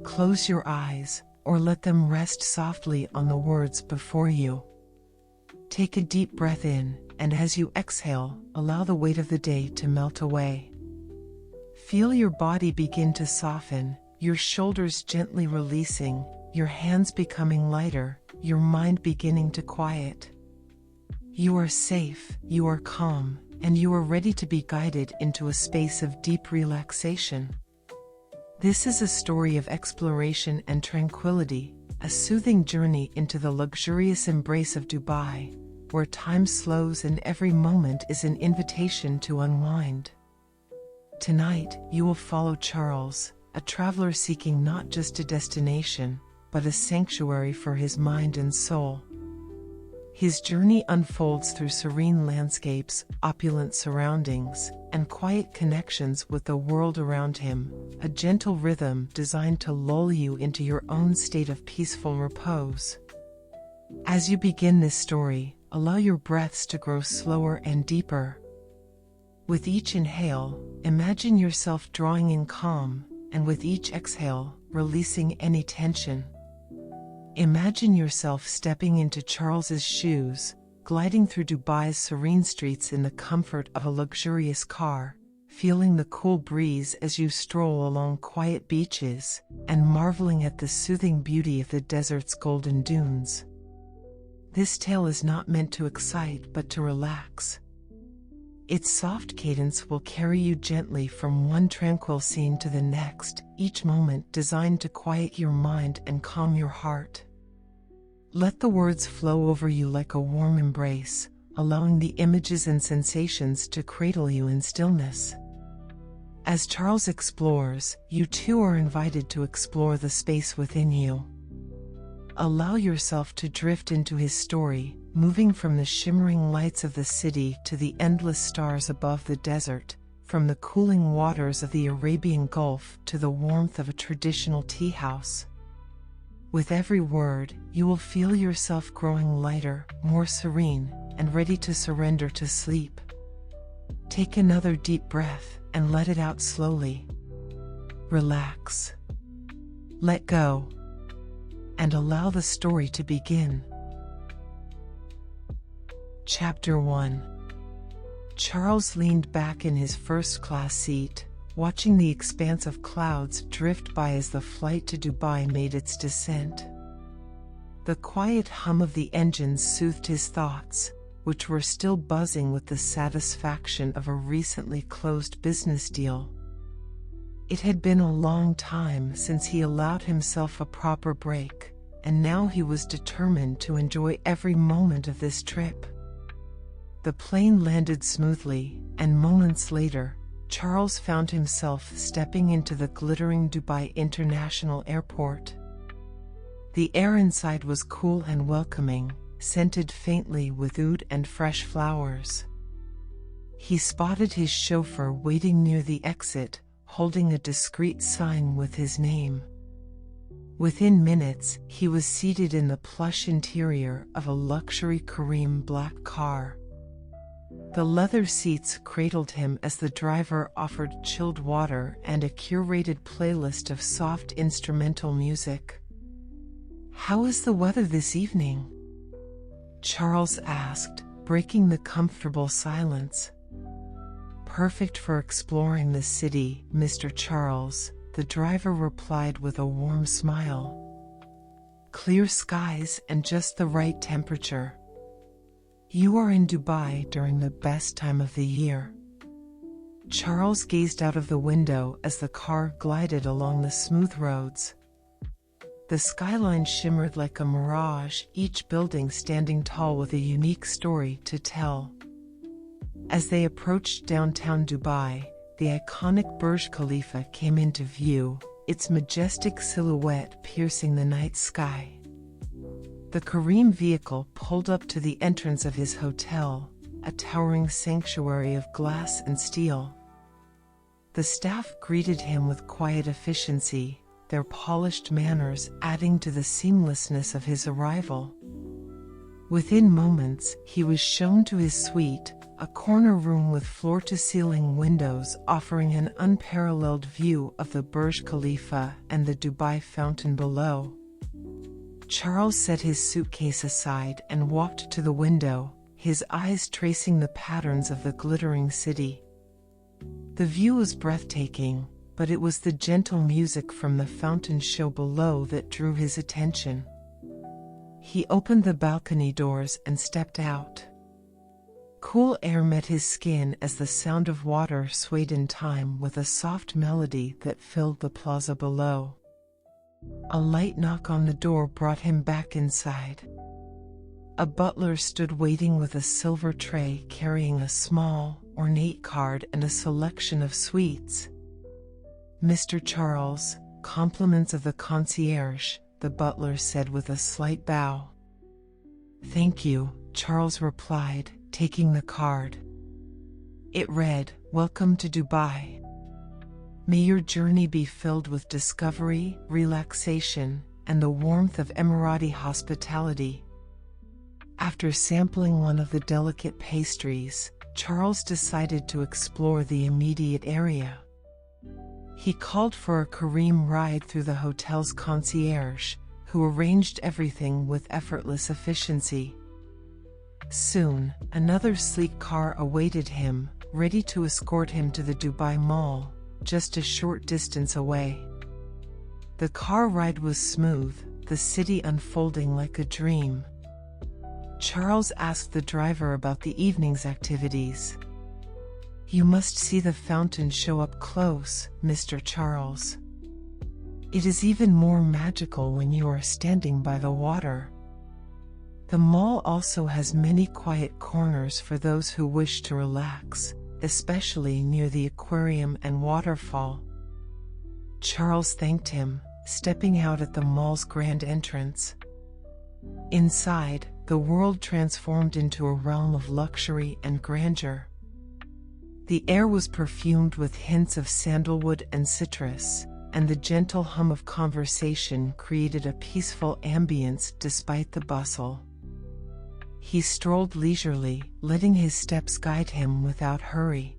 Close your eyes, or let them rest softly on the words before you. Take a deep breath in, and as you exhale, allow the weight of the day to melt away. Feel your body begin to soften, your shoulders gently releasing, your hands becoming lighter, your mind beginning to quiet. You are safe, you are calm, and you are ready to be guided into a space of deep relaxation. This is a story of exploration and tranquility, a soothing journey into the luxurious embrace of Dubai, where time slows and every moment is an invitation to unwind. Tonight, you will follow Charles, a traveler seeking not just a destination, but a sanctuary for his mind and soul. His journey unfolds through serene landscapes, opulent surroundings, and quiet connections with the world around him, a gentle rhythm designed to lull you into your own state of peaceful repose. As you begin this story, allow your breaths to grow slower and deeper. With each inhale, imagine yourself drawing in calm, and with each exhale, releasing any tension. Imagine yourself stepping into Charles's shoes, gliding through Dubai's serene streets in the comfort of a luxurious car, feeling the cool breeze as you stroll along quiet beaches, and marveling at the soothing beauty of the desert's golden dunes. This tale is not meant to excite but to relax. Its soft cadence will carry you gently from one tranquil scene to the next, each moment designed to quiet your mind and calm your heart. Let the words flow over you like a warm embrace, allowing the images and sensations to cradle you in stillness. As Charles explores, you too are invited to explore the space within you. Allow yourself to drift into his story, moving from the shimmering lights of the city to the endless stars above the desert, from the cooling waters of the Arabian Gulf to the warmth of a traditional tea house. With every word, you will feel yourself growing lighter, more serene, and ready to surrender to sleep. Take another deep breath and let it out slowly. Relax. Let go. And allow the story to begin. Chapter 1. Charles leaned back in his first-class seat, watching the expanse of clouds drift by as the flight to Dubai made its descent. The quiet hum of the engines soothed his thoughts, which were still buzzing with the satisfaction of a recently closed business deal. It had been a long time since he allowed himself a proper break, and now he was determined to enjoy every moment of this trip. The plane landed smoothly, and moments later, Charles found himself stepping into the glittering Dubai International Airport. The air inside was cool and welcoming, scented faintly with oud and fresh flowers. He spotted his chauffeur waiting near the exit, holding a discreet sign with his name. Within minutes, he was seated in the plush interior of a luxury cream black car. The leather seats cradled him as the driver offered chilled water and a curated playlist of soft instrumental music. "How is the weather this evening?" Charles asked, breaking the comfortable silence. "Perfect for exploring the city, Mr. Charles," the driver replied with a warm smile. "Clear skies and just the right temperature. You are in Dubai during the best time of the year." Charles gazed out of the window as the car glided along the smooth roads. The skyline shimmered like a mirage, each building standing tall with a unique story to tell. As they approached downtown Dubai, the iconic Burj Khalifa came into view, its majestic silhouette piercing the night sky. The Kareem vehicle pulled up to the entrance of his hotel, a towering sanctuary of glass and steel. The staff greeted him with quiet efficiency, their polished manners adding to the seamlessness of his arrival. Within moments, he was shown to his suite, a corner room with floor-to-ceiling windows offering an unparalleled view of the Burj Khalifa and the Dubai fountain below. Charles set his suitcase aside and walked to the window, his eyes tracing the patterns of the glittering city. The view was breathtaking, but it was the gentle music from the fountain show below that drew his attention. He opened the balcony doors and stepped out. Cool air met his skin as the sound of water swayed in time with a soft melody that filled the plaza below. A light knock on the door brought him back inside. A butler stood waiting with a silver tray carrying a small, ornate card and a selection of sweets. "Mr. Charles, compliments of the concierge," the butler said with a slight bow. "Thank you," Charles replied, taking the card. It read, "Welcome to Dubai. May your journey be filled with discovery, relaxation, and the warmth of Emirati hospitality." After sampling one of the delicate pastries, Charles decided to explore the immediate area. He called for a Kareem ride through the hotel's concierge, who arranged everything with effortless efficiency. Soon, another sleek car awaited him, ready to escort him to the Dubai Mall, just a short distance away. The car ride was smooth, the city unfolding like a dream. Charles asked the driver about the evening's activities. "You must see the fountain show up close, Mr. Charles. It is even more magical when you are standing by the water." The mall also has many quiet corners for those who wish to relax, especially near the aquarium and waterfall. Charles thanked him, stepping out at the mall's grand entrance. Inside, the world transformed into a realm of luxury and grandeur. The air was perfumed with hints of sandalwood and citrus, and the gentle hum of conversation created a peaceful ambience despite the bustle. He strolled leisurely, letting his steps guide him without hurry.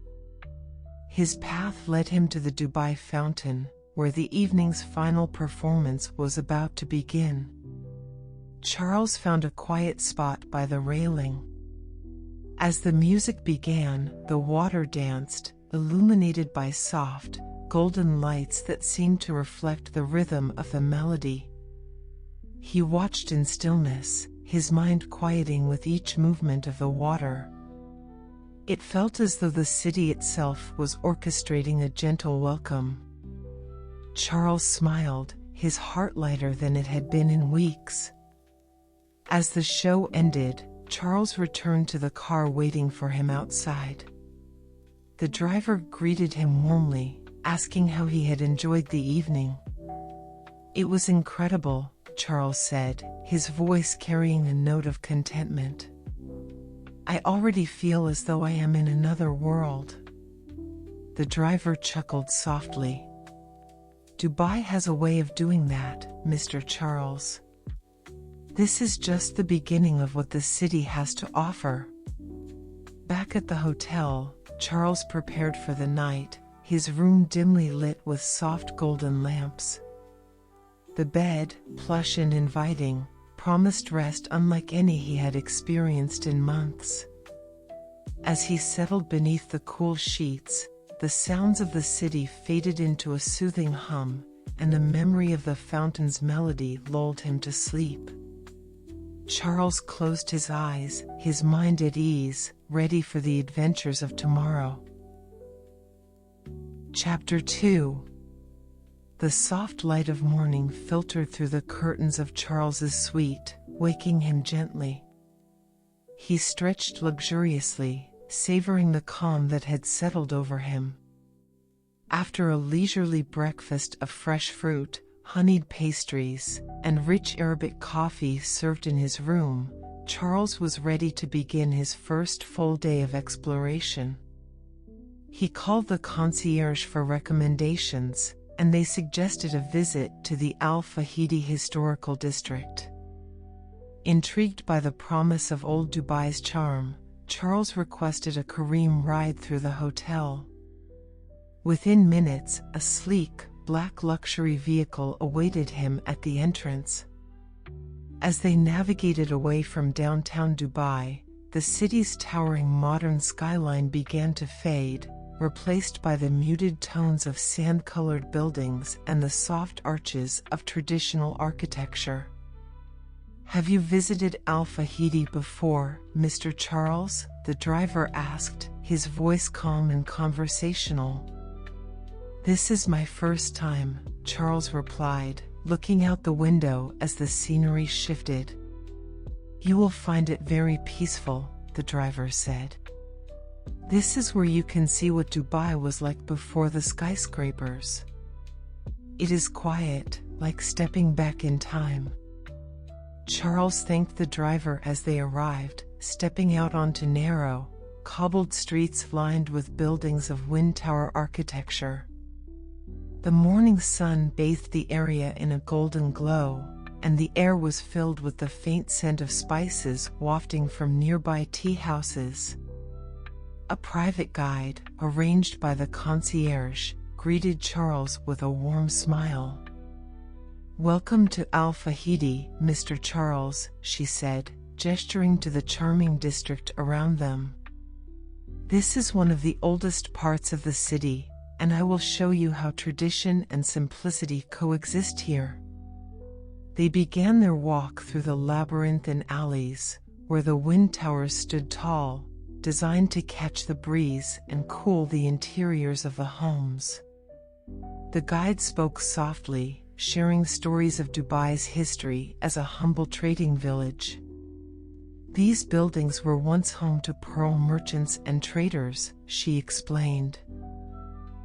His path led him to the Dubai fountain, where the evening's final performance was about to begin. Charles found a quiet spot by the railing. As the music began, the water danced, illuminated by soft, golden lights that seemed to reflect the rhythm of the melody. He watched in stillness, his mind quieting with each movement of the water. It felt as though the city itself was orchestrating a gentle welcome. Charles smiled, his heart lighter than it had been in weeks. As the show ended, Charles returned to the car waiting for him outside. The driver greeted him warmly, asking how he had enjoyed the evening. "It was incredible," Charles said, his voice carrying a note of contentment. "I already feel as though I am in another world." The driver chuckled softly. "Dubai has a way of doing that, Mr. Charles. This is just the beginning of what the city has to offer." Back at the hotel, Charles prepared for the night, his room dimly lit with soft golden lamps. The bed, plush and inviting, promised rest unlike any he had experienced in months. As he settled beneath the cool sheets, the sounds of the city faded into a soothing hum, and the memory of the fountain's melody lulled him to sleep. Charles closed his eyes, his mind at ease, ready for the adventures of tomorrow. Chapter 2. The soft light of morning filtered through the curtains of Charles's suite, waking him gently. He stretched luxuriously, savoring the calm that had settled over him. After a leisurely breakfast of fresh fruit, honeyed pastries, and rich Arabic coffee served in his room, Charles was ready to begin his first full day of exploration. He called the concierge for recommendations, and they suggested a visit to the Al Fahidi Historical District. Intrigued by the promise of old Dubai's charm, Charles requested a Kareem ride through the hotel. Within minutes, a sleek, black luxury vehicle awaited him at the entrance. As they navigated away from downtown Dubai, the city's towering modern skyline began to fade, replaced by the muted tones of sand-colored buildings and the soft arches of traditional architecture. "Have you visited Al Fahidi before, Mr. Charles?" the driver asked, his voice calm and conversational. "This is my first time," Charles replied, looking out the window as the scenery shifted. "You will find it very peaceful," the driver said. "This is where you can see what Dubai was like before the skyscrapers. It is quiet, like stepping back in time." Charles thanked the driver as they arrived, stepping out onto narrow, cobbled streets lined with buildings of wind tower architecture. The morning sun bathed the area in a golden glow, and the air was filled with the faint scent of spices wafting from nearby tea houses. A private guide, arranged by the concierge, greeted Charles with a warm smile. "Welcome to Al Fahidi, Mr. Charles," she said, gesturing to the charming district around them. "This is one of the oldest parts of the city, and I will show you how tradition and simplicity coexist here." They began their walk through the labyrinthine alleys, where the wind towers stood tall, designed to catch the breeze and cool the interiors of the homes. The guide spoke softly, sharing stories of Dubai's history as a humble trading village. "These buildings were once home to pearl merchants and traders," she explained.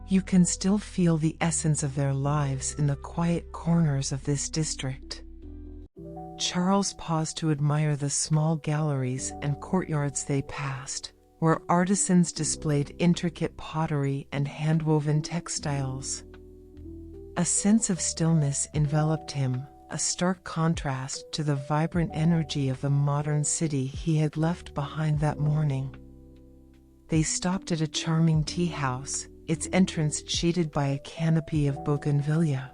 "You can still feel the essence of their lives in the quiet corners of this district." Charles paused to admire the small galleries and courtyards they passed, where artisans displayed intricate pottery and hand-woven textiles. A sense of stillness enveloped him, a stark contrast to the vibrant energy of the modern city he had left behind that morning. They stopped at a charming tea house, its entrance shaded by a canopy of bougainvillea.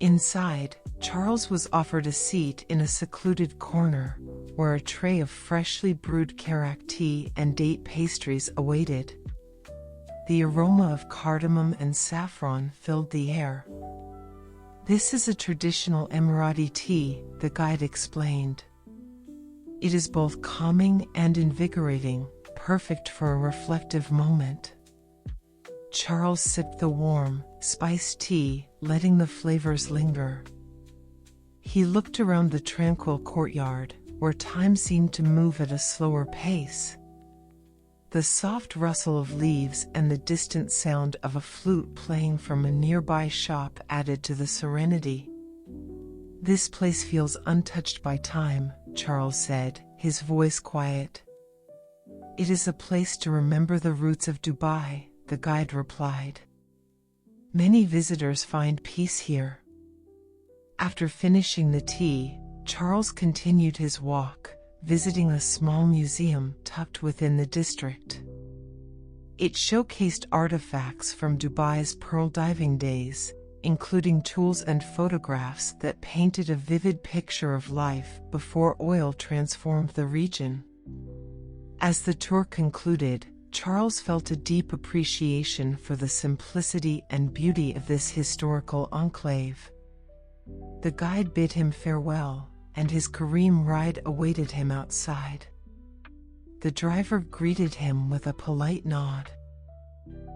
Inside, Charles was offered a seat in a secluded corner, where a tray of freshly brewed karak tea and date pastries awaited. The aroma of cardamom and saffron filled the air. "This is a traditional Emirati tea," the guide explained. "It is both calming and invigorating, perfect for a reflective moment." Charles sipped the warm, spiced tea, letting the flavors linger. He looked around the tranquil courtyard, where time seemed to move at a slower pace. The soft rustle of leaves and the distant sound of a flute playing from a nearby shop added to the serenity. "This place feels untouched by time," Charles said, his voice quiet. "It is a place to remember the roots of Dubai," the guide replied. "Many visitors find peace here." After finishing the tea, Charles continued his walk, visiting a small museum tucked within the district. It showcased artifacts from Dubai's pearl diving days, including tools and photographs that painted a vivid picture of life before oil transformed the region. As the tour concluded, Charles felt a deep appreciation for the simplicity and beauty of this historical enclave. The guide bid him farewell, and his Kareem ride awaited him outside. The driver greeted him with a polite nod.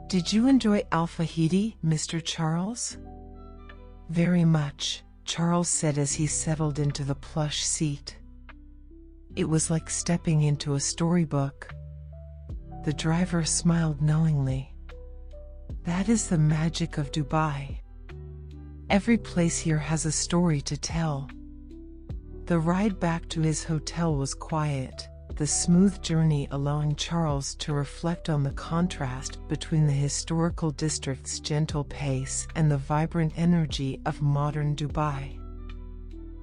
"Did you enjoy Al Fahidi, Mr. Charles?" "Very much," Charles said as he settled into the plush seat. "It was like stepping into a storybook." The driver smiled knowingly. "That is the magic of Dubai. Every place here has a story to tell." The ride back to his hotel was quiet, the smooth journey allowing Charles to reflect on the contrast between the historical district's gentle pace and the vibrant energy of modern Dubai.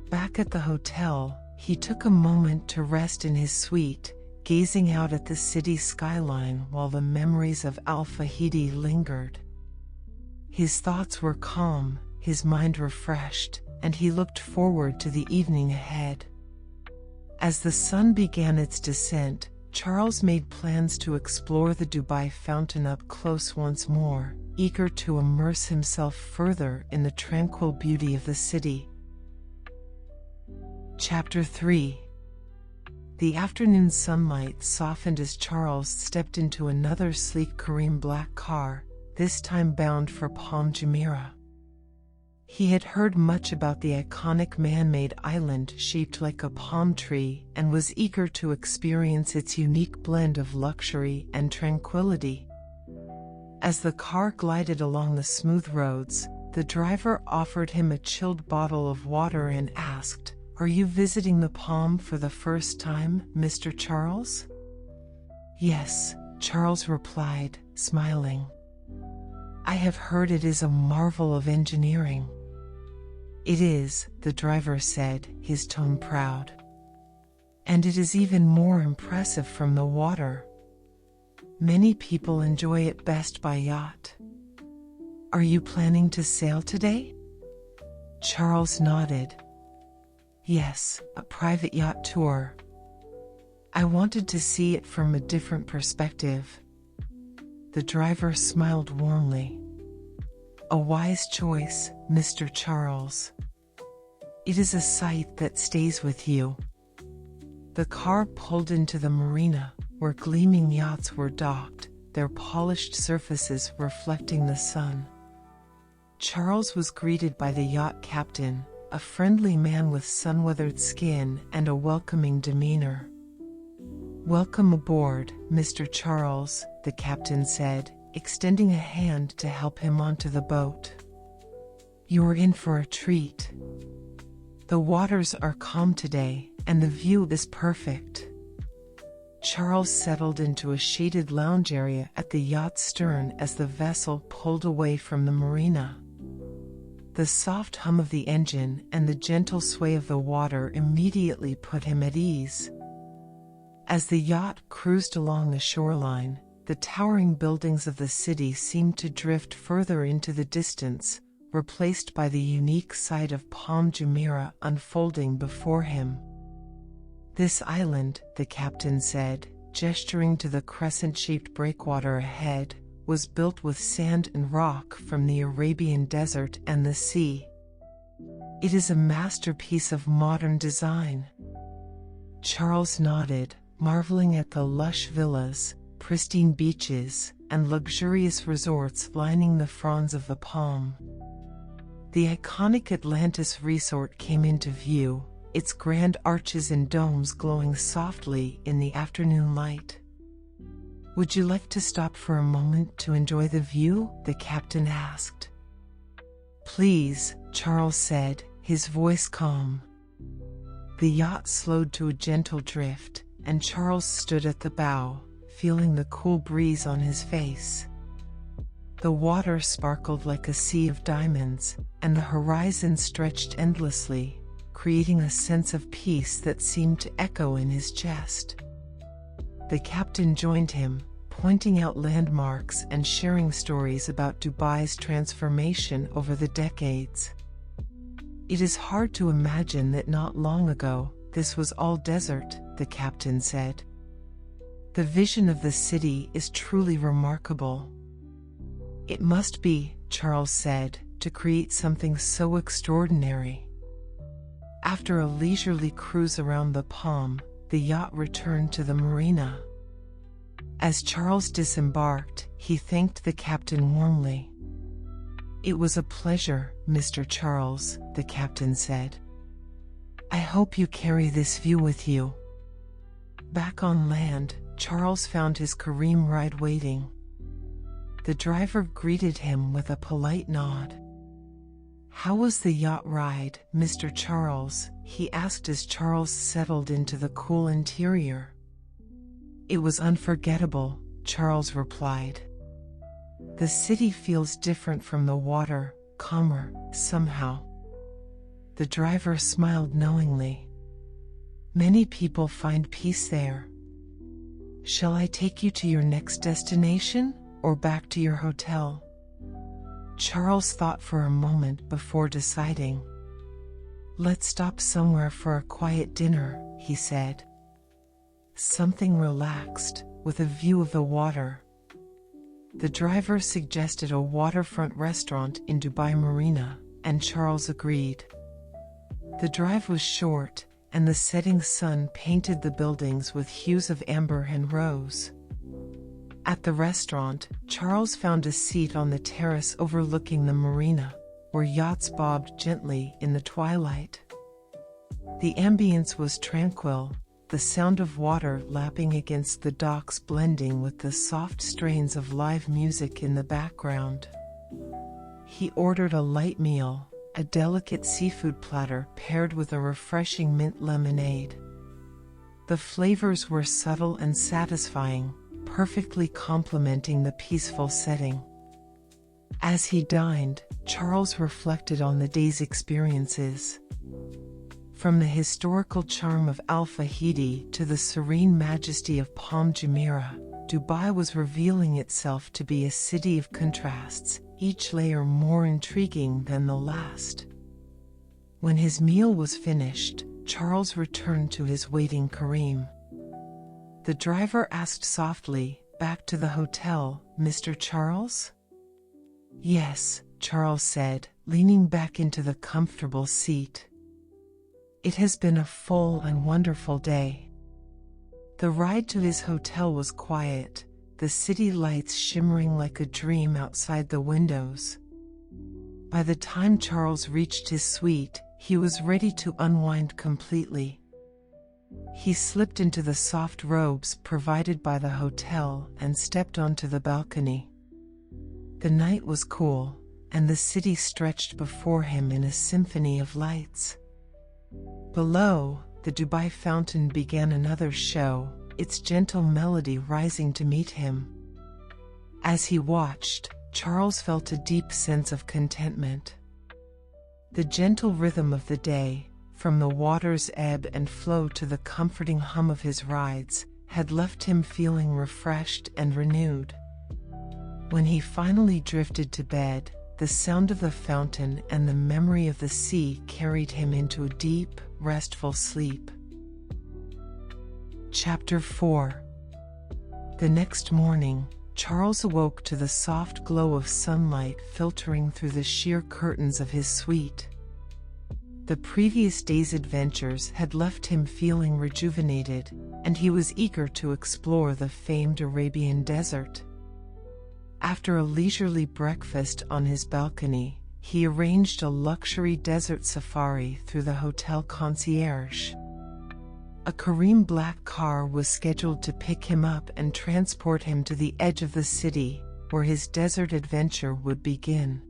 Back at the hotel, he took a moment to rest in his suite, gazing out at the city skyline while the memories of Al-Fahidi lingered. His thoughts were calm, his mind refreshed, and he looked forward to the evening ahead. As the sun began its descent, Charles made plans to explore the Dubai fountain up close once more, eager to immerse himself further in the tranquil beauty of the city. Chapter 3. The afternoon sunlight softened as Charles stepped into another sleek Kareem black car, this time bound for Palm Jumeirah. He had heard much about the iconic man-made island shaped like a palm tree and was eager to experience its unique blend of luxury and tranquility. As the car glided along the smooth roads, the driver offered him a chilled bottle of water and asked, "Are you visiting the Palm for the first time, Mr. Charles?" "Yes," Charles replied, smiling. "I have heard it is a marvel of engineering." "It is," the driver said, his tone proud. "And it is even more impressive from the water. Many people enjoy it best by yacht." "Are you planning to sail today?" Charles nodded. "Yes, a private yacht tour. I wanted to see it from a different perspective." The driver smiled warmly. "A wise choice, Mr. Charles. It is a sight that stays with you." The car pulled into the marina, where gleaming yachts were docked, their polished surfaces reflecting the sun. Charles was greeted by the yacht captain, a friendly man with sun-weathered skin and a welcoming demeanor. "Welcome aboard, Mr. Charles," the captain said, extending a hand to help him onto the boat. "You're in for a treat. The waters are calm today, and the view is perfect." Charles settled into a shaded lounge area at the yacht's stern as the vessel pulled away from the marina. The soft hum of the engine and the gentle sway of the water immediately put him at ease. As the yacht cruised along the shoreline, the towering buildings of the city seemed to drift further into the distance, replaced by the unique sight of Palm Jumeirah unfolding before him. "This island," the captain said, gesturing to the crescent-shaped breakwater ahead, was built with sand and rock from the Arabian desert and the sea. It is a masterpiece of modern design." Charles nodded, marveling at the lush villas, pristine beaches, and luxurious resorts lining the fronds of the palm. The iconic Atlantis resort came into view, its grand arches and domes glowing softly in the afternoon light. "Would you like to stop for a moment to enjoy the view?" the captain asked. "Please," Charles said, his voice calm. The yacht slowed to a gentle drift, and Charles stood at the bow, feeling the cool breeze on his face. The water sparkled like a sea of diamonds, and the horizon stretched endlessly, creating a sense of peace that seemed to echo in his chest. The captain joined him, pointing out landmarks and sharing stories about Dubai's transformation over the decades. "It is hard to imagine that not long ago, this was all desert," the captain said. "The vision of the city is truly remarkable." "It must be," Charles said, "to create something so extraordinary." After a leisurely cruise around the Palm, the yacht returned to the marina. As Charles disembarked, he thanked the captain warmly. "It was a pleasure, Mr. Charles," the captain said. "I hope you carry this view with you." Back on land, Charles found his Kareem ride waiting. The driver greeted him with a polite nod. "How was the yacht ride, Mr. Charles?" he asked as Charles settled into the cool interior. "It was unforgettable," Charles replied. "The city feels different from the water, calmer, somehow." The driver smiled knowingly. "Many people find peace there." Shall I take you to your next destination, or back to your hotel? Charles thought for a moment before deciding. Let's stop somewhere for a quiet dinner, he said. Something relaxed, with a view of the water. The driver suggested a waterfront restaurant in Dubai Marina, and Charles agreed. The drive was short, and the setting sun painted the buildings with hues of amber and rose. At the restaurant, Charles found a seat on the terrace overlooking the marina, where yachts bobbed gently in the twilight. The ambience was tranquil, the sound of water lapping against the docks blending with the soft strains of live music in the background. He ordered a light meal, a delicate seafood platter paired with a refreshing mint lemonade. The flavors were subtle and satisfying, perfectly complementing the peaceful setting. As he dined, Charles reflected on the day's experiences. From the historical charm of Al Fahidi to the serene majesty of Palm Jumeirah, Dubai was revealing itself to be a city of contrasts, each layer more intriguing than the last. When his meal was finished, Charles returned to his waiting Kareem. The driver asked softly, "Back to the hotel, Mr. Charles?" "Yes," Charles said, leaning back into the comfortable seat. It has been a full and wonderful day. The ride to his hotel was quiet, the city lights shimmering like a dream outside the windows. By the time Charles reached his suite, he was ready to unwind completely. He slipped into the soft robes provided by the hotel and stepped onto the balcony. The night was cool, and the city stretched before him in a symphony of lights. Below, the Dubai fountain began another show, its gentle melody rising to meet him. As he watched, Charles felt a deep sense of contentment. The gentle rhythm of the day, from the water's ebb and flow to the comforting hum of his rides, had left him feeling refreshed and renewed. When he finally drifted to bed, the sound of the fountain and the memory of the sea carried him into a deep, restful sleep. Chapter 4. The next morning, Charles awoke to the soft glow of sunlight filtering through the sheer curtains of his suite. The previous day's adventures had left him feeling rejuvenated, and he was eager to explore the famed Arabian desert. After a leisurely breakfast on his balcony, he arranged a luxury desert safari through the hotel concierge. A Kareem black car was scheduled to pick him up and transport him to the edge of the city, where his desert adventure would begin.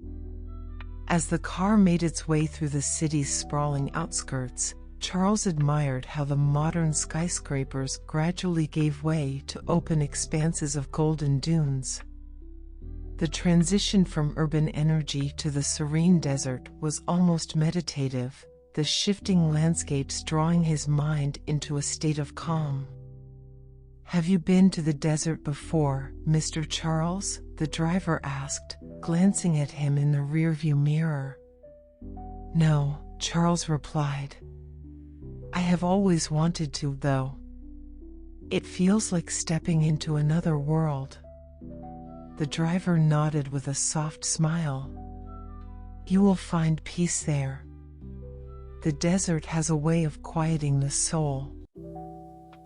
As the car made its way through the city's sprawling outskirts, Charles admired how the modern skyscrapers gradually gave way to open expanses of golden dunes. The transition from urban energy to the serene desert was almost meditative, the shifting landscapes drawing his mind into a state of calm. "Have you been to the desert before, Mr. Charles?" the driver asked, glancing at him in the rearview mirror. "No," Charles replied. "I have always wanted to, though. It feels like stepping into another world." The driver nodded with a soft smile. "You will find peace there. The desert has a way of quieting the soul."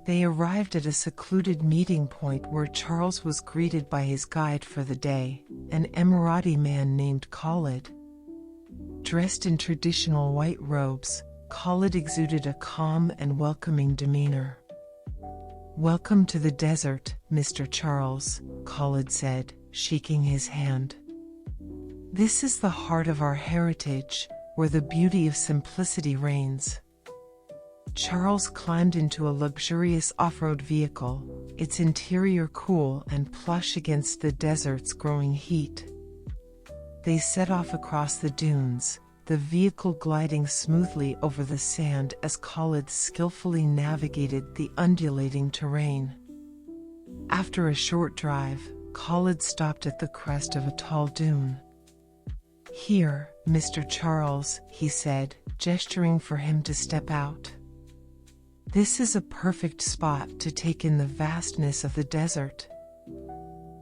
They arrived at a secluded meeting point where Charles was greeted by his guide for the day, an Emirati man named Khalid. Dressed in traditional white robes, Khalid exuded a calm and welcoming demeanor. "Welcome to the desert, Mr. Charles," Khalid said, shaking his hand. "This is the heart of our heritage, where the beauty of simplicity reigns." Charles climbed into a luxurious off-road vehicle, its interior cool and plush against the desert's growing heat. They set off across the dunes, the vehicle gliding smoothly over the sand as Khalid skillfully navigated the undulating terrain. After a short drive, Khalid stopped at the crest of a tall dune. "Here, Mr. Charles," he said, gesturing for him to step out. "This is a perfect spot to take in the vastness of the desert."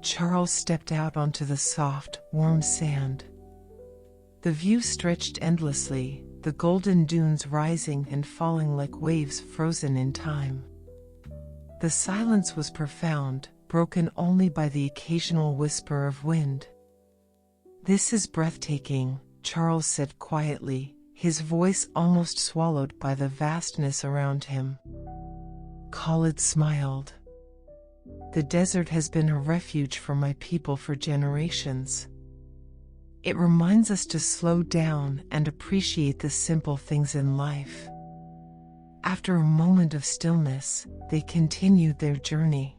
Charles stepped out onto the soft, warm sand. The view stretched endlessly, the golden dunes rising and falling like waves frozen in time. The silence was profound, broken only by the occasional whisper of wind. "This is breathtaking," Charles said quietly, his voice almost swallowed by the vastness around him. Khalid smiled. "The desert has been a refuge for my people for generations. It reminds us to slow down and appreciate the simple things in life." After a moment of stillness, they continued their journey.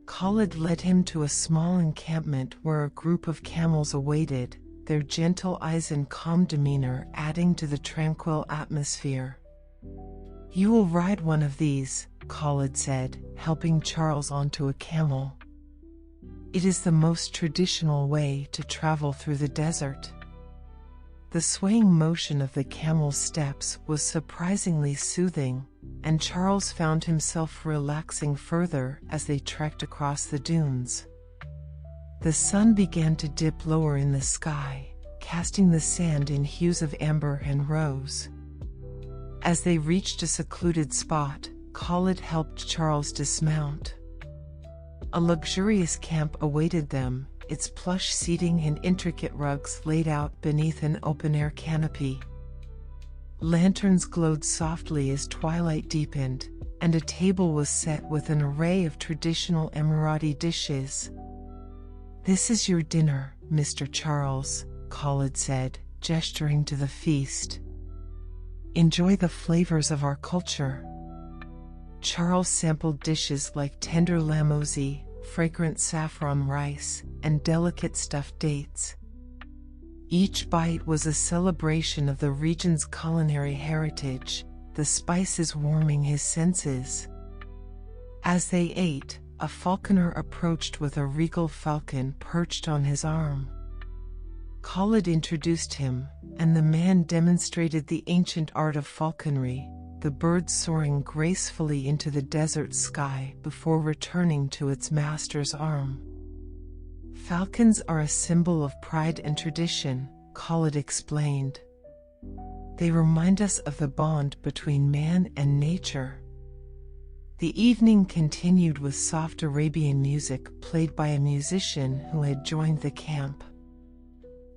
Khalid led him to a small encampment where a group of camels awaited, their gentle eyes and calm demeanor adding to the tranquil atmosphere. "You will ride one of these," Khalid said, helping Charles onto a camel. "It is the most traditional way to travel through the desert." The swaying motion of the camel's steps was surprisingly soothing, and Charles found himself relaxing further as they trekked across the dunes. The sun began to dip lower in the sky, casting the sand in hues of amber and rose. As they reached a secluded spot, Khalid helped Charles dismount. A luxurious camp awaited them, its plush seating and intricate rugs laid out beneath an open-air canopy. Lanterns glowed softly as twilight deepened, and a table was set with an array of traditional Emirati dishes. "This is your dinner, Mr. Charles," Khalid said, gesturing to the feast. "Enjoy the flavors of our culture." Charles sampled dishes like tender lamouzi, fragrant saffron rice, and delicate stuffed dates. Each bite was a celebration of the region's culinary heritage, the spices warming his senses. As they ate, a falconer approached with a regal falcon perched on his arm. Khalid introduced him, and the man demonstrated the ancient art of falconry, the bird soaring gracefully into the desert sky before returning to its master's arm. "Falcons are a symbol of pride and tradition," Khalid explained. "They remind us of the bond between man and nature." The evening continued with soft Arabian music played by a musician who had joined the camp.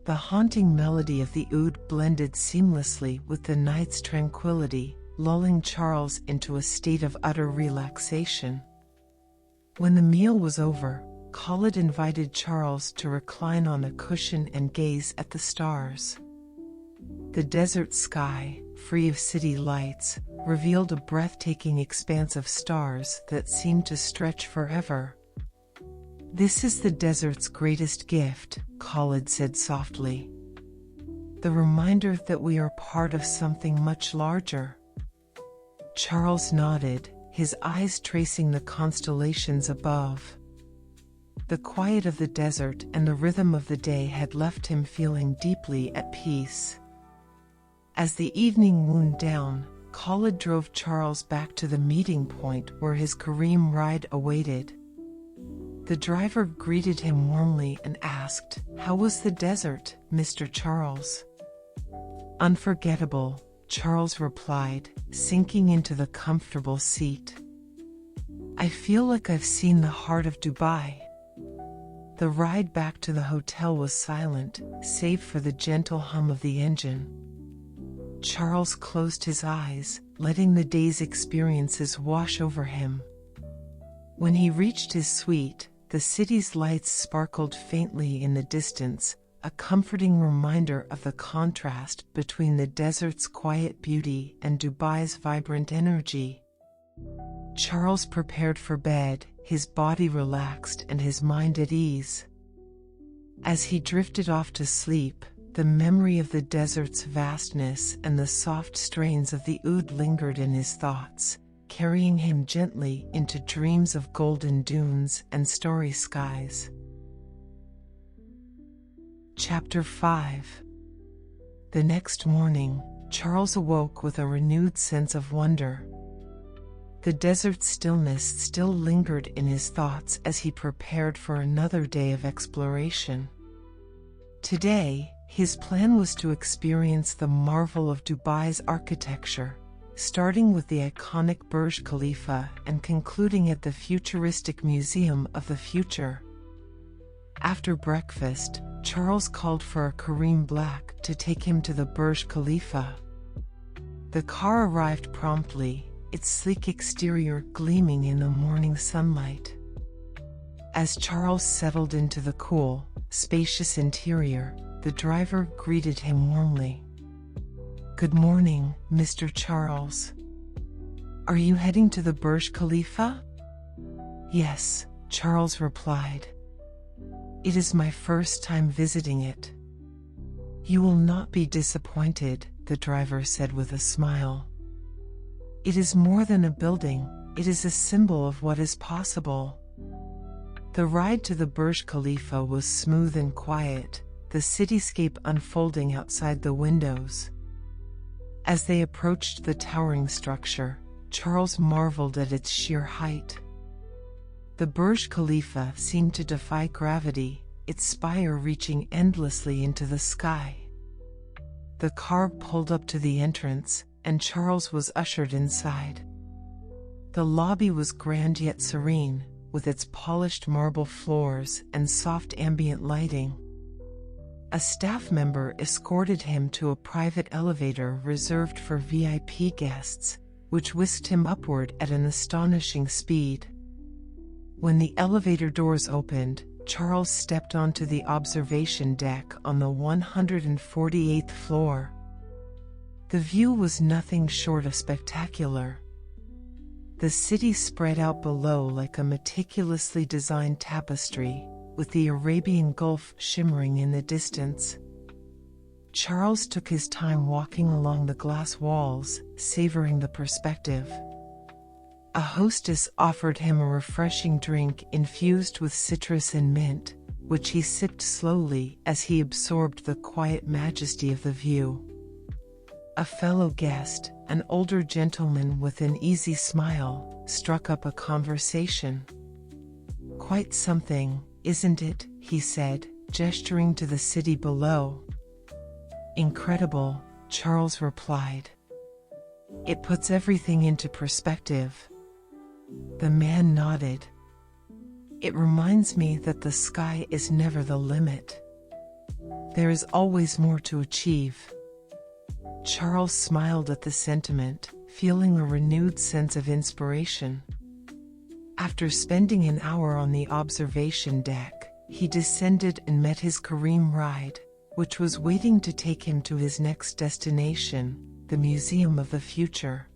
The haunting melody of the oud blended seamlessly with the night's tranquility, lulling Charles into a state of utter relaxation. When the meal was over, Khalid invited Charles to recline on a cushion and gaze at the stars. The desert sky, free of city lights, revealed a breathtaking expanse of stars that seemed to stretch forever. "This is the desert's greatest gift," Khalid said softly. "The reminder that we are part of something much larger." Charles nodded, his eyes tracing the constellations above. The quiet of the desert and the rhythm of the day had left him feeling deeply at peace. As the evening wound down, Khalid drove Charles back to the meeting point where his Kareem ride awaited. The driver greeted him warmly and asked, "How was the desert, Mr. Charles?" "Unforgettable," Charles replied, sinking into the comfortable seat. "I feel like I've seen the heart of Dubai." The ride back to the hotel was silent, save for the gentle hum of the engine. Charles closed his eyes, letting the day's experiences wash over him. When he reached his suite, the city's lights sparkled faintly in the distance, a comforting reminder of the contrast between the desert's quiet beauty and Dubai's vibrant energy. Charles prepared for bed, his body relaxed and his mind at ease. As he drifted off to sleep, the memory of the desert's vastness and the soft strains of the oud lingered in his thoughts, carrying him gently into dreams of golden dunes and starry skies. Chapter 5. The next morning, Charles awoke with a renewed sense of wonder. The desert stillness still lingered in his thoughts as he prepared for another day of exploration. Today, his plan was to experience the marvel of Dubai's architecture, starting with the iconic Burj Khalifa and concluding at the futuristic Museum of the Future. After breakfast, Charles called for a Kareem Black to take him to the Burj Khalifa. The car arrived promptly, its sleek exterior gleaming in the morning sunlight. As Charles settled into the cool, spacious interior, the driver greeted him warmly. "Good morning, Mr. Charles. Are you heading to the Burj Khalifa?" "Yes," Charles replied. "It is my first time visiting it." "You will not be disappointed," the driver said with a smile. "It is more than a building, it is a symbol of what is possible." The ride to the Burj Khalifa was smooth and quiet, the cityscape unfolding outside the windows. As they approached the towering structure, Charles marveled at its sheer height. The Burj Khalifa seemed to defy gravity, its spire reaching endlessly into the sky. The car pulled up to the entrance, and Charles was ushered inside. The lobby was grand yet serene, with its polished marble floors and soft ambient lighting. A staff member escorted him to a private elevator reserved for VIP guests, which whisked him upward at an astonishing speed. When the elevator doors opened, Charles stepped onto the observation deck on the 148th floor. The view was nothing short of spectacular. The city spread out below like a meticulously designed tapestry, with the Arabian Gulf shimmering in the distance. Charles took his time walking along the glass walls, savoring the perspective. A hostess offered him a refreshing drink infused with citrus and mint, which he sipped slowly as he absorbed the quiet majesty of the view. A fellow guest, an older gentleman with an easy smile, struck up a conversation. "Quite something, isn't it?" he said, gesturing to the city below. "Incredible," Charles replied. "It puts everything into perspective." The man nodded. "It reminds me that the sky is never the limit. There is always more to achieve." Charles smiled at the sentiment, feeling a renewed sense of inspiration. After spending an hour on the observation deck, he descended and met his Kareem ride, which was waiting to take him to his next destination, the Museum of the Future.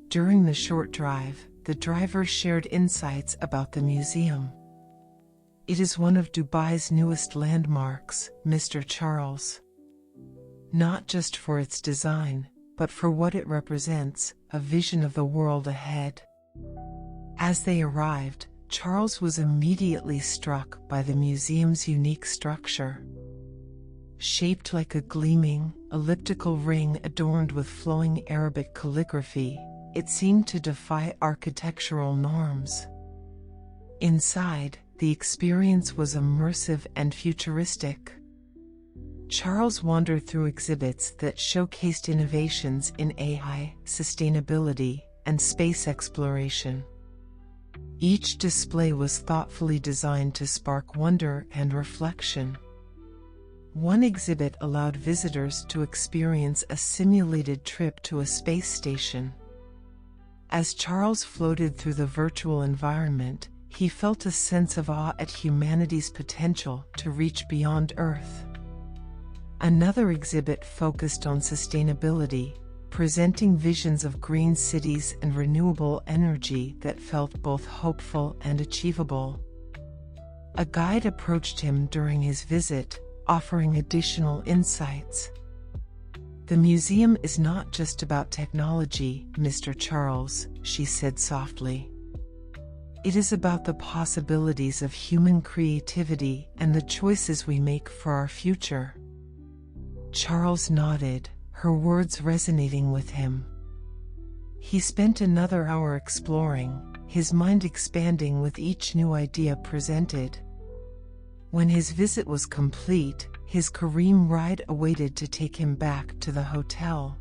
During the short drive, the driver shared insights about the museum. "It is one of Dubai's newest landmarks, Mr. Charles. Not just for its design, but for what it represents, a vision of the world ahead." As they arrived, Charles was immediately struck by the museum's unique structure. Shaped like a gleaming, elliptical ring adorned with flowing Arabic calligraphy, it seemed to defy architectural norms. Inside, the experience was immersive and futuristic. Charles wandered through exhibits that showcased innovations in AI, sustainability, and space exploration. Each display was thoughtfully designed to spark wonder and reflection. One exhibit allowed visitors to experience a simulated trip to a space station. As Charles floated through the virtual environment, he felt a sense of awe at humanity's potential to reach beyond Earth. Another exhibit focused on sustainability, presenting visions of green cities and renewable energy that felt both hopeful and achievable. A guide approached him during his visit, offering additional insights. "The museum is not just about technology, Mr. Charles," she said softly. "It is about the possibilities of human creativity and the choices we make for our future." Charles nodded, her words resonating with him. He spent another hour exploring, his mind expanding with each new idea presented. When his visit was complete, his Kareem ride awaited to take him back to the hotel.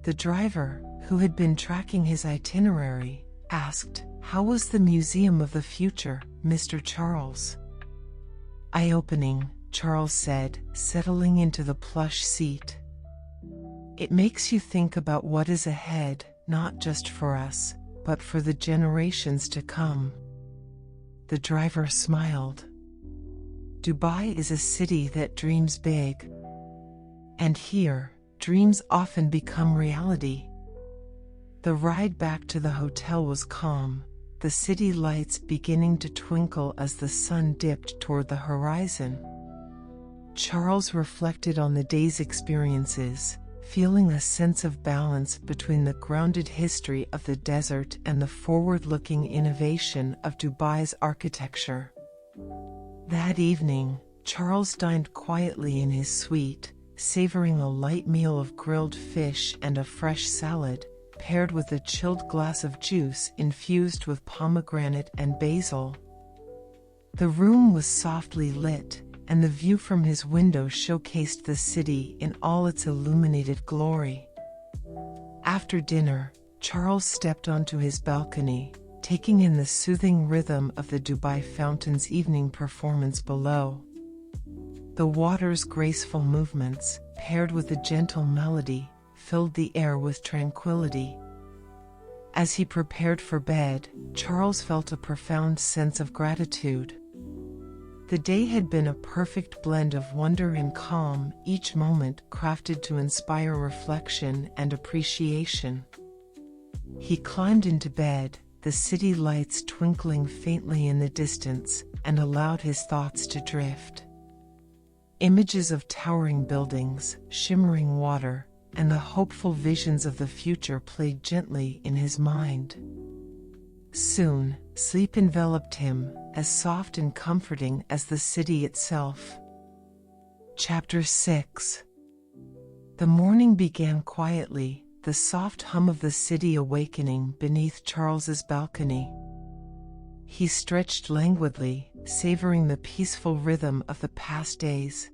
The driver, who had been tracking his itinerary, asked, "How was the Museum of the Future, Mr. Charles?" "Eye-opening," Charles said, settling into the plush seat. "It makes you think about what is ahead, not just for us, but for the generations to come." The driver smiled. "Dubai is a city that dreams big. And here, dreams often become reality." The ride back to the hotel was calm, the city lights beginning to twinkle as the sun dipped toward the horizon. Charles reflected on the day's experiences, feeling a sense of balance between the grounded history of the desert and the forward-looking innovation of Dubai's architecture. That evening, Charles dined quietly in his suite, savoring a light meal of grilled fish and a fresh salad, paired with a chilled glass of juice infused with pomegranate and basil. The room was softly lit, and the view from his window showcased the city in all its illuminated glory. After dinner, Charles stepped onto his balcony, taking in the soothing rhythm of the Dubai Fountain's evening performance below. The water's graceful movements, paired with a gentle melody, filled the air with tranquility. As he prepared for bed, Charles felt a profound sense of gratitude. The day had been a perfect blend of wonder and calm, each moment crafted to inspire reflection and appreciation. He climbed into bed, the city lights twinkling faintly in the distance, and allowed his thoughts to drift. Images of towering buildings, shimmering water, and the hopeful visions of the future played gently in his mind. Soon, sleep enveloped him, as soft and comforting as the city itself. Chapter 6. The morning began quietly, the soft hum of the city awakening beneath Charles's balcony. He stretched languidly, savoring the peaceful rhythm of the past days.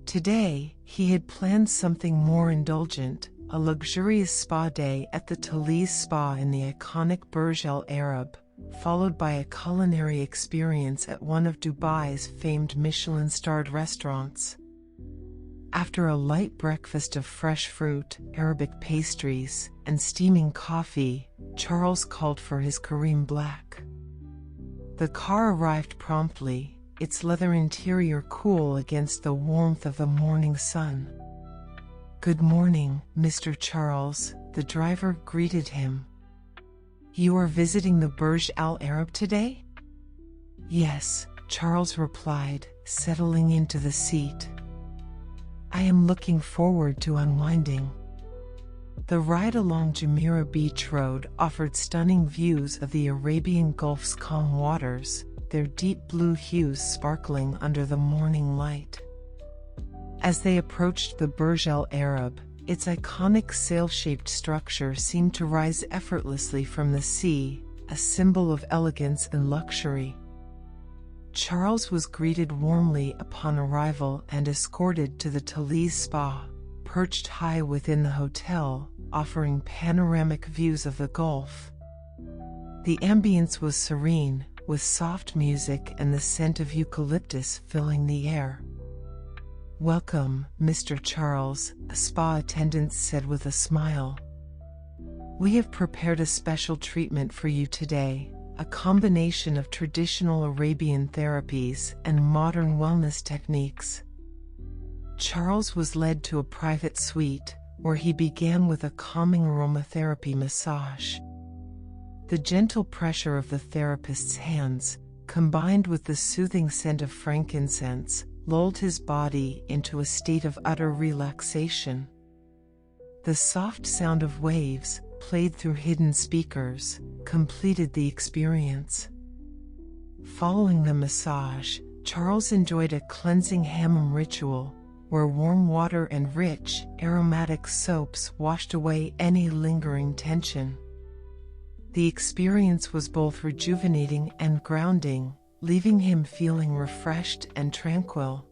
Today, he had planned something more indulgent, a luxurious spa day at the Talise Spa in the iconic Burj Al Arab, followed by a culinary experience at one of Dubai's famed Michelin-starred restaurants. After a light breakfast of fresh fruit, Arabic pastries, and steaming coffee, Charles called for his Kareem Black. The car arrived promptly, its leather interior cool against the warmth of the morning sun. "Good morning, Mr. Charles," the driver greeted him. "You are visiting the Burj Al Arab today?" "Yes," Charles replied, settling into the seat. "I am looking forward to unwinding." The ride along Jumeirah Beach Road offered stunning views of the Arabian Gulf's calm waters, their deep blue hues sparkling under the morning light. As they approached the Burj Al Arab, its iconic sail-shaped structure seemed to rise effortlessly from the sea, a symbol of elegance and luxury. Charles was greeted warmly upon arrival and escorted to the Talise Spa, perched high within the hotel, offering panoramic views of the Gulf. The ambience was serene, with soft music and the scent of eucalyptus filling the air. "Welcome, Mr. Charles," a spa attendant said with a smile. "We have prepared a special treatment for you today, a combination of traditional Arabian therapies and modern wellness techniques." Charles was led to a private suite, where he began with a calming aromatherapy massage. The gentle pressure of the therapist's hands, combined with the soothing scent of frankincense, lulled his body into a state of utter relaxation. The soft sound of waves, played through hidden speakers, completed the experience. Following the massage, Charles enjoyed a cleansing hammam ritual, where warm water and rich, aromatic soaps washed away any lingering tension. The experience was both rejuvenating and grounding, leaving him feeling refreshed and tranquil.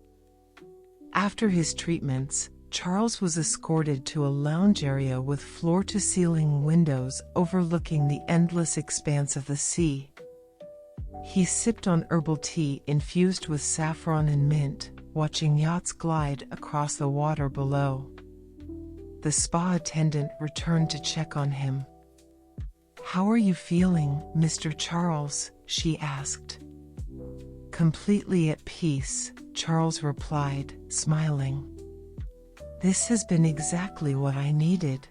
After his treatments, Charles was escorted to a lounge area with floor-to-ceiling windows overlooking the endless expanse of the sea. He sipped on herbal tea infused with saffron and mint, watching yachts glide across the water below. The spa attendant returned to check on him. "How are you feeling, Mr. Charles?" she asked. "Completely at peace," Charles replied, smiling. "This has been exactly what I needed."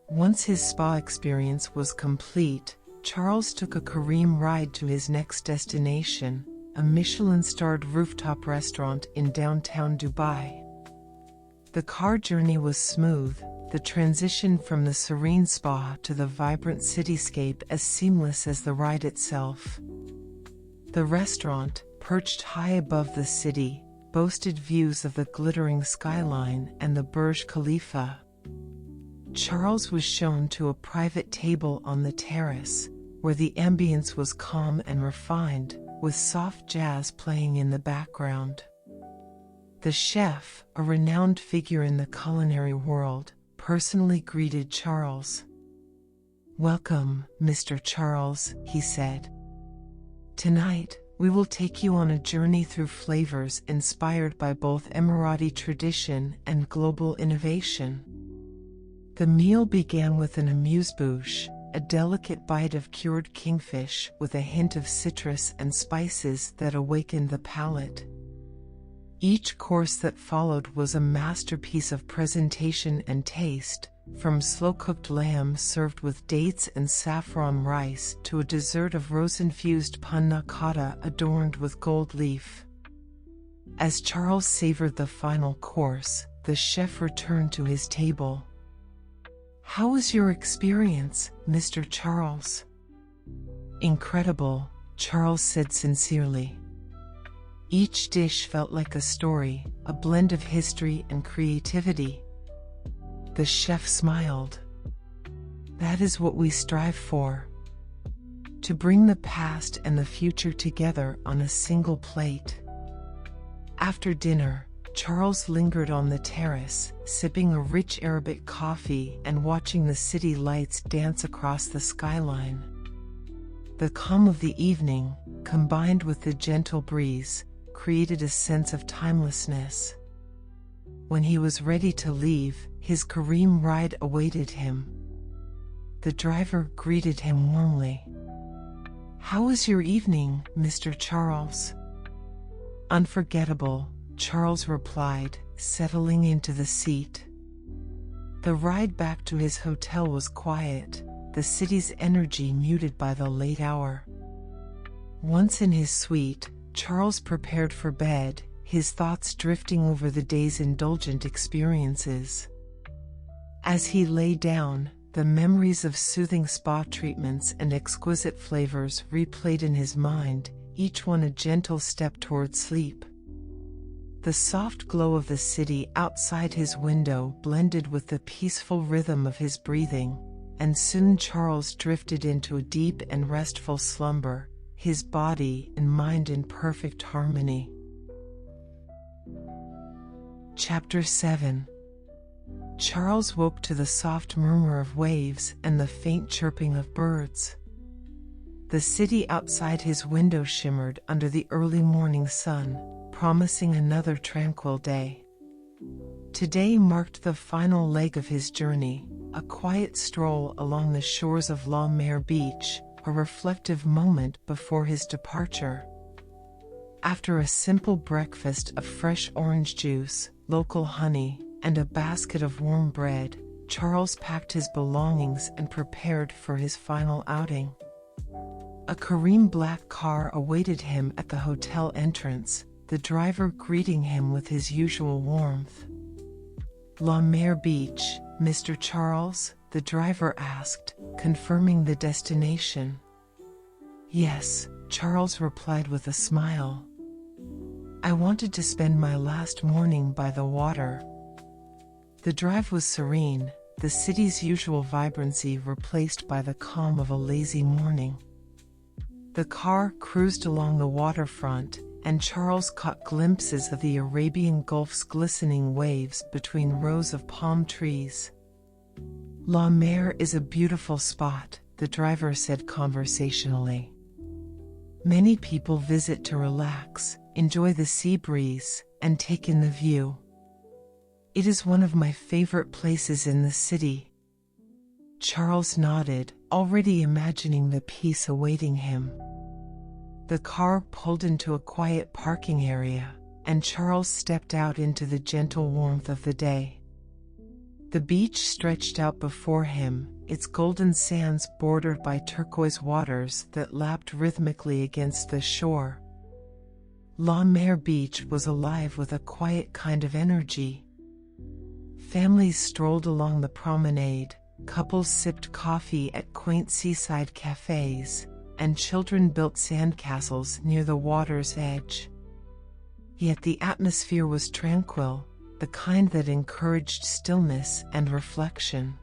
Once his spa experience was complete, Charles took a Kareem ride to his next destination, a Michelin-starred rooftop restaurant in downtown Dubai. The car journey was smooth, the transition from the serene spa to the vibrant cityscape as seamless as the ride itself. The restaurant, perched high above the city, boasted views of the glittering skyline and the Burj Khalifa. Charles was shown to a private table on the terrace, where the ambience was calm and refined, with soft jazz playing in the background. The chef, a renowned figure in the culinary world, personally greeted Charles. "Welcome, Mr. Charles," he said. "Tonight, we will take you on a journey through flavors inspired by both Emirati tradition and global innovation." The meal began with an amuse-bouche, a delicate bite of cured kingfish with a hint of citrus and spices that awakened the palate. Each course that followed was a masterpiece of presentation and taste, from slow-cooked lamb served with dates and saffron rice to a dessert of rose-infused panna cotta adorned with gold leaf. As Charles savored the final course, the chef returned to his table. "How was your experience, Mr. Charles?" "Incredible," Charles said sincerely. Each dish felt like a story, a blend of history and creativity. The chef smiled. "That is what we strive for. To bring the past and the future together on a single plate." After dinner, Charles lingered on the terrace, sipping a rich Arabic coffee and watching the city lights dance across the skyline. The calm of the evening, combined with the gentle breeze, created a sense of timelessness. When he was ready to leave, his Kareem ride awaited him. The driver greeted him warmly. "How was your evening, Mr. Charles?" "Unforgettable," Charles replied, settling into the seat. The ride back to his hotel was quiet, the city's energy muted by the late hour. Once in his suite, Charles prepared for bed, his thoughts drifting over the day's indulgent experiences. As he lay down, the memories of soothing spa treatments and exquisite flavors replayed in his mind, each one a gentle step toward sleep. The soft glow of the city outside his window blended with the peaceful rhythm of his breathing, and soon Charles drifted into a deep and restful slumber, his body and mind in perfect harmony. Chapter 7. Charles woke to the soft murmur of waves and the faint chirping of birds. The city outside his window shimmered under the early morning sun, promising another tranquil day. Today marked the final leg of his journey, a quiet stroll along the shores of La Mer Beach, a reflective moment before his departure. After a simple breakfast of fresh orange juice, local honey, and a basket of warm bread, Charles packed his belongings and prepared for his final outing. A Kareem black car awaited him at the hotel entrance, the driver greeting him with his usual warmth. La Mer Beach, Mr. Charles? The driver asked, confirming the destination. Yes, Charles replied with a smile. I wanted to spend my last morning by the water. The drive was serene, the city's usual vibrancy replaced by the calm of a lazy morning. The car cruised along the waterfront, and Charles caught glimpses of the Arabian Gulf's glistening waves between rows of palm trees. La Mer is a beautiful spot, the driver said conversationally. Many people visit to relax, enjoy the sea breeze, and take in the view. It is one of my favorite places in the city. Charles nodded, already imagining the peace awaiting him. The car pulled into a quiet parking area, and Charles stepped out into the gentle warmth of the day. The beach stretched out before him, its golden sands bordered by turquoise waters that lapped rhythmically against the shore. La Mer Beach was alive with a quiet kind of energy. Families strolled along the promenade, couples sipped coffee at quaint seaside cafes, and children built sandcastles near the water's edge. Yet the atmosphere was tranquil, the kind that encouraged stillness and reflection.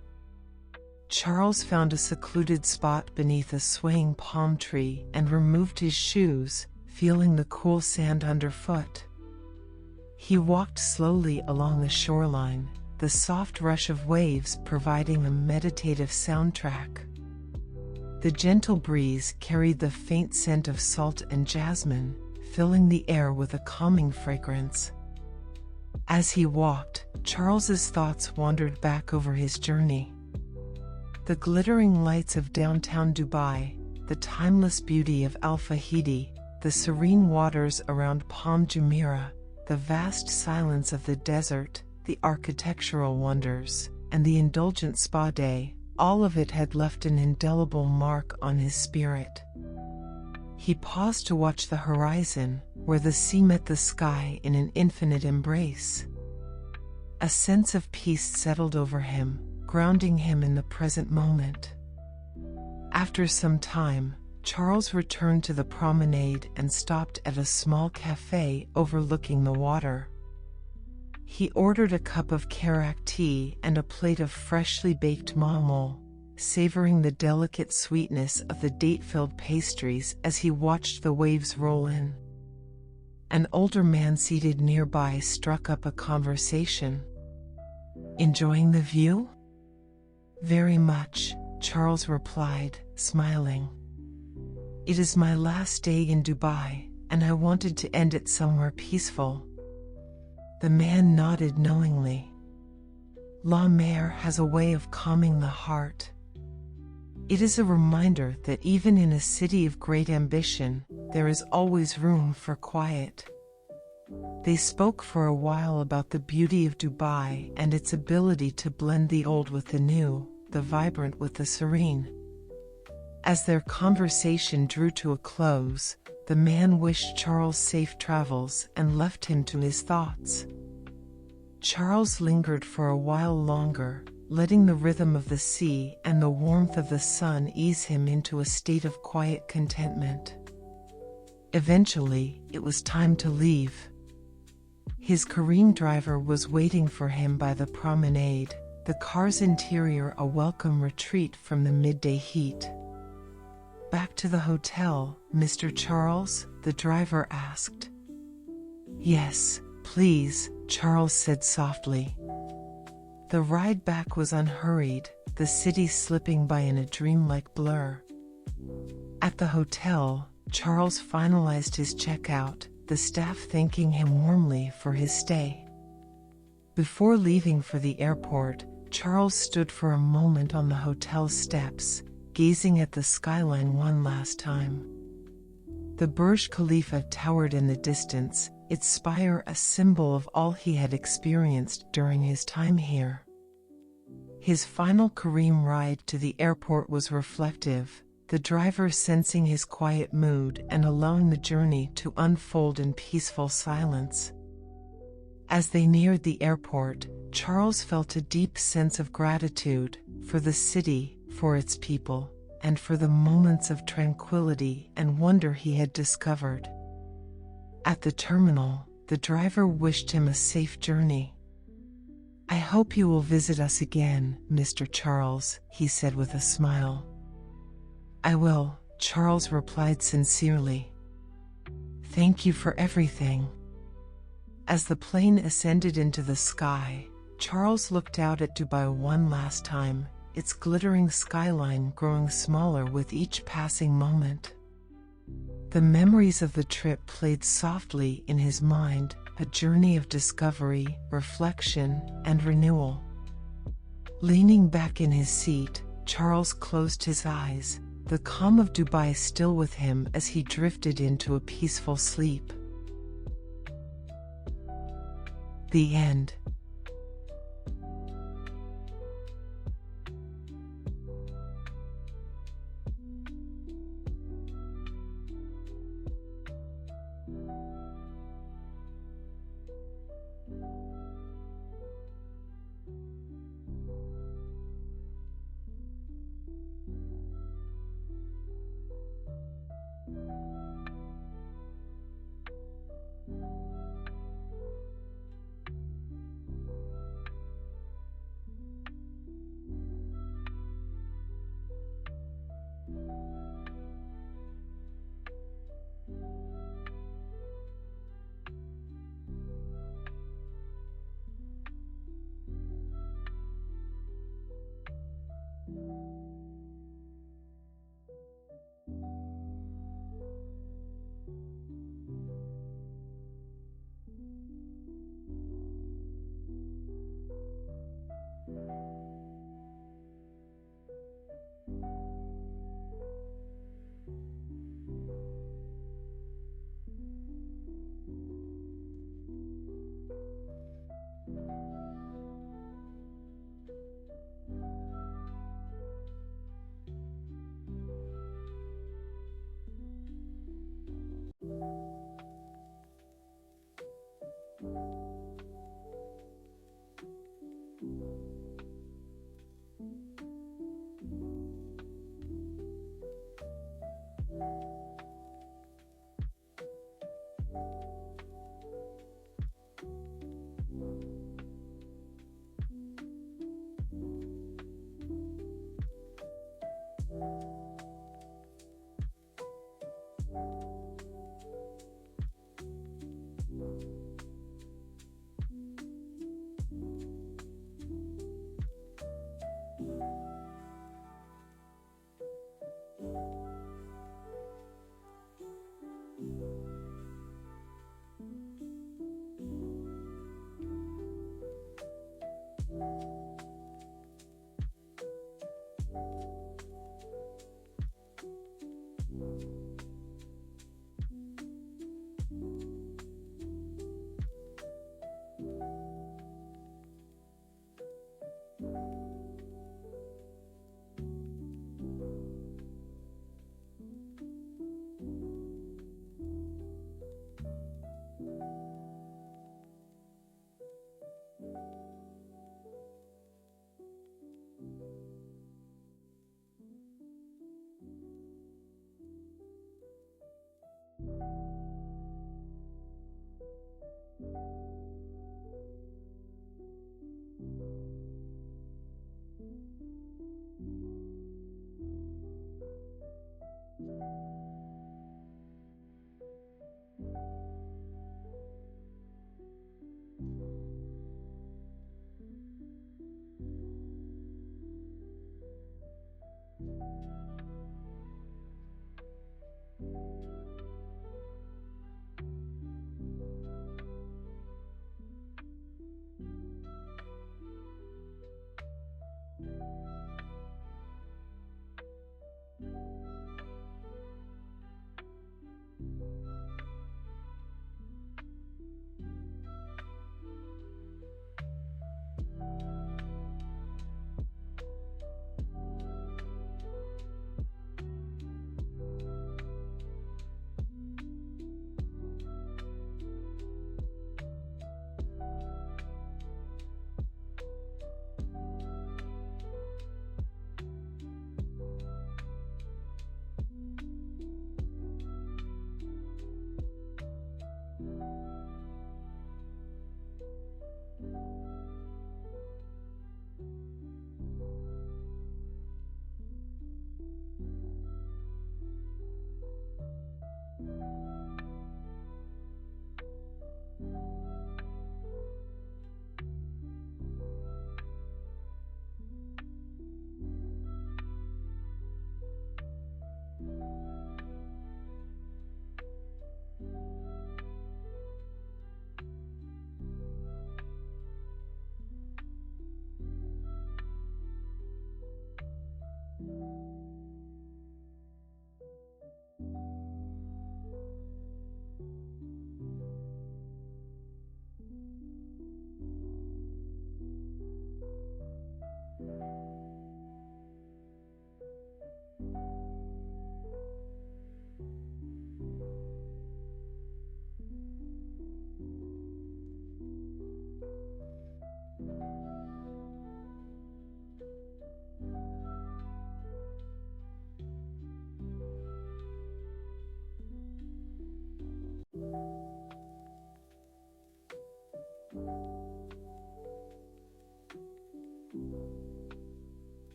Charles found a secluded spot beneath a swaying palm tree and removed his shoes, feeling the cool sand underfoot. He walked slowly along the shoreline, the soft rush of waves providing a meditative soundtrack. The gentle breeze carried the faint scent of salt and jasmine, filling the air with a calming fragrance. As he walked, Charles's thoughts wandered back over his journey. The glittering lights of downtown Dubai, the timeless beauty of Al Fahidi, the serene waters around Palm Jumeirah, the vast silence of the desert, the architectural wonders, and the indulgent spa day, all of it had left an indelible mark on his spirit. He paused to watch the horizon, where the sea met the sky in an infinite embrace. A sense of peace settled over him, grounding him in the present moment. After some time, Charles returned to the promenade and stopped at a small cafe overlooking the water. He ordered a cup of karak tea and a plate of freshly baked mahmoul, savoring the delicate sweetness of the date-filled pastries as he watched the waves roll in. An older man seated nearby struck up a conversation. "Enjoying the view?" "Very much," Charles replied, smiling. "It is my last day in Dubai, and I wanted to end it somewhere peaceful." The man nodded knowingly. La Mer has a way of calming the heart. It is a reminder that even in a city of great ambition, there is always room for quiet. They spoke for a while about the beauty of Dubai and its ability to blend the old with the new, the vibrant with the serene. As their conversation drew to a close, the man wished Charles safe travels and left him to his thoughts. Charles lingered for a while longer, letting the rhythm of the sea and the warmth of the sun ease him into a state of quiet contentment. Eventually, it was time to leave. His Kareem driver was waiting for him by the promenade, the car's interior a welcome retreat from the midday heat. "Back to the hotel, Mr. Charles?" the driver asked. "Yes, please," Charles said softly. The ride back was unhurried, the city slipping by in a dreamlike blur. At the hotel, Charles finalized his checkout, the staff thanking him warmly for his stay. Before leaving for the airport, Charles stood for a moment on the hotel steps, gazing at the skyline one last time. The Burj Khalifa towered in the distance, its spire a symbol of all he had experienced during his time here. His final Kareem ride to the airport was reflective, the driver sensing his quiet mood and allowing the journey to unfold in peaceful silence. As they neared the airport, Charles felt a deep sense of gratitude for the city, for its people, and for the moments of tranquility and wonder he had discovered. At the terminal, the driver wished him a safe journey. "I hope you will visit us again, Mr. Charles," he said with a smile. "I will," Charles replied sincerely. "Thank you for everything." As the plane ascended into the sky, Charles looked out at Dubai one last time, its glittering skyline growing smaller with each passing moment. The memories of the trip played softly in his mind, a journey of discovery, reflection, and renewal. Leaning back in his seat, Charles closed his eyes, the calm of Dubai still with him as he drifted into a peaceful sleep. The end.